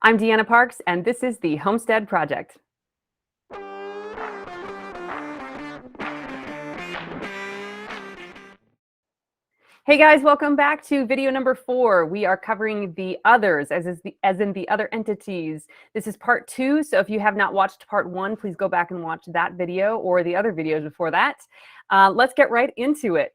I'm Deanna Parks, and this is the Homestead Project. Hey guys, welcome back to video number 4. We are covering the others, as in the other entities. This is part 2, so if you have not watched part 1, please go back and watch that video or the other videos before that. Let's get right into it.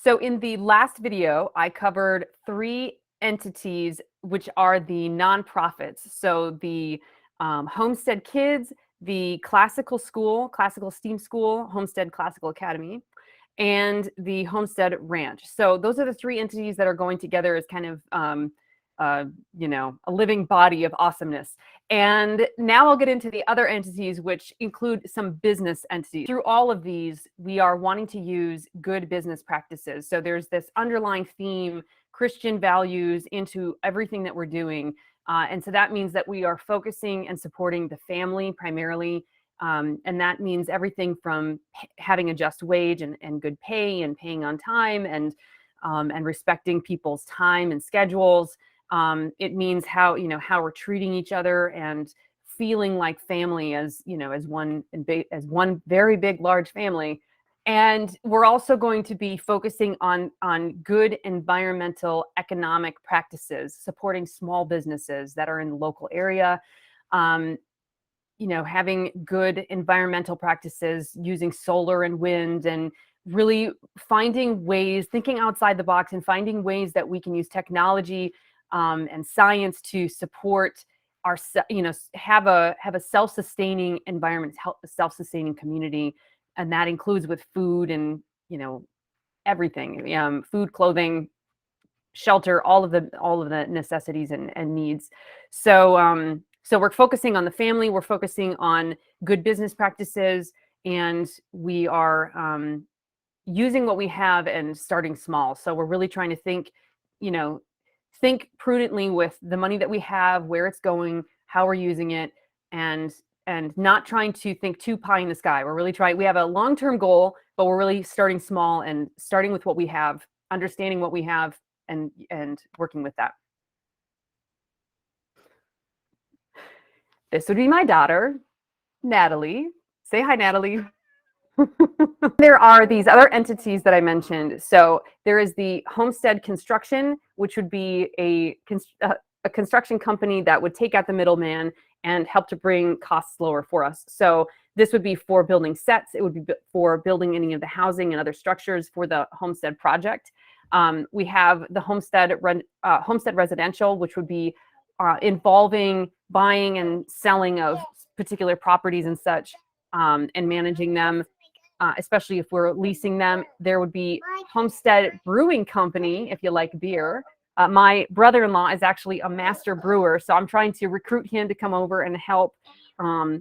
So in the last video, I covered 3 entities, which are the nonprofits. So the Homestead Kids, the Classical STEAM School, Homestead Classical Academy, and the Homestead Ranch. So those are the 3 entities that are going together as kind of a living body of awesomeness. And now I'll get into the other entities, which include some business entities. Through all of these, we are wanting to use good business practices. So there's this underlying theme, Christian values into everything that we're doing. And so that means that we are focusing and supporting the family primarily. And that means everything from having a just wage and good pay and paying on time and respecting people's time and schedules. It means how we're treating each other and feeling like family as one very big, large family. And we're also going to be focusing on good environmental economic practices, supporting small businesses that are in the local area, having good environmental practices using solar and wind, and really finding ways, thinking outside the box and finding ways that we can use technology and science to support our, have a self-sustaining environment, self-sustaining community, and that includes with food and everything, food, clothing, shelter, all of the necessities and needs. So so we're focusing on the family, we're focusing on good business practices, and we are using what we have and starting small. So we're really trying to think prudently with the money that we have, where it's going, how we're using it, and not trying to think too pie in the sky. We're really trying, we have a long-term goal, but we're really starting small and starting with what we have, understanding what we have, and working with that. This would be my daughter, Natalie. Say hi, Natalie. There are these other entities that I mentioned. So there is the Homestead Construction, which would be a construction company that would take out the middleman and help to bring costs lower for us. So this would be for building sets. It would be for building any of the housing and other structures for the Homestead Project. We have the Homestead Residential, which would be involving buying and selling of particular properties and such, and managing them. Especially if we're leasing them. There would be Homestead Brewing Company, if you like beer. My brother-in-law is actually a master brewer, so I'm trying to recruit him to come over and help, run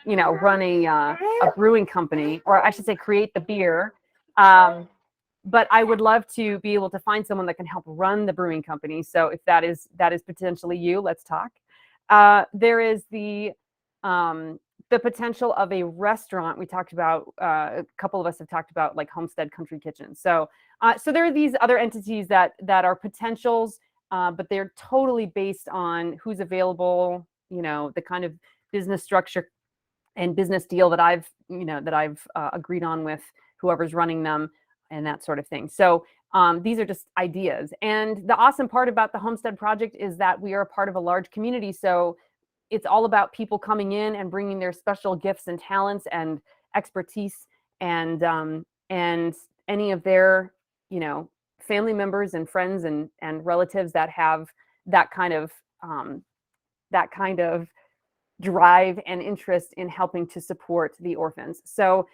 a brewing company, or I should say create the beer. But I would love to be able to find someone that can help run the brewing company. So if that is potentially you, let's talk. There is the potential of a restaurant. We talked about, a couple of us have talked about like Homestead Country Kitchen. So so there are these other entities that are potentials, but they're totally based on who's available, the kind of business structure and business deal that I've agreed on with whoever's running them and that sort of thing. So these are just ideas. And the awesome part about the Homestead Project is that we are a part of a large community. So it's all about people coming in and bringing their special gifts and talents and expertise, and any of their, family members and friends and relatives that have that kind of drive and interest in helping to support the orphans. So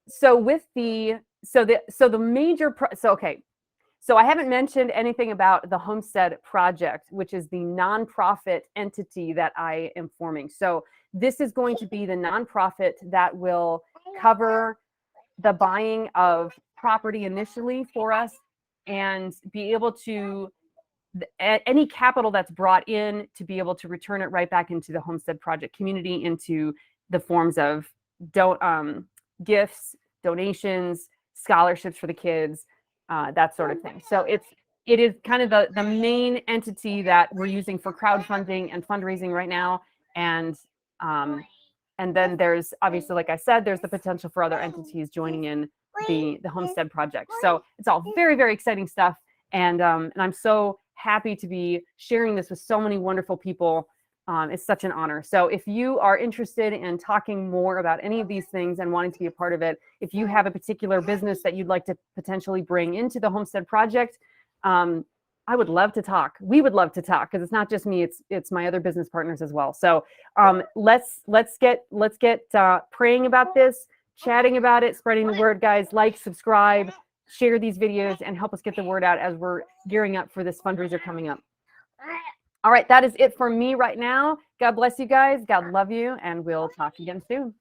so with the major okay, So I haven't mentioned anything about the Homestead Project, which is the nonprofit entity that I am forming. So this is going to be the nonprofit that will cover the buying of property initially for us and be able to, any capital that's brought in, to be able to return it right back into the Homestead Project community, into the forms of gifts, donations, scholarships for the kids, that sort of thing. So it is kind of the main entity that we're using for crowdfunding and fundraising right now. And then there's obviously, like I said, there's the potential for other entities joining in the Homestead Project. So it's all very, very exciting stuff. And I'm so happy to be sharing this with so many wonderful people. It's such an honor. So if you are interested in talking more about any of these things and wanting to be a part of it, if you have a particular business that you'd like to potentially bring into the Homestead Project, I would love to talk. We would love to talk, because it's not just me, it's my other business partners as well. So let's get praying about this, chatting about it, spreading the word, guys. Like, subscribe, share these videos, and help us get the word out as we're gearing up for this fundraiser coming up. All right, that is it for me right now. God bless you guys. God love you, and we'll talk again soon.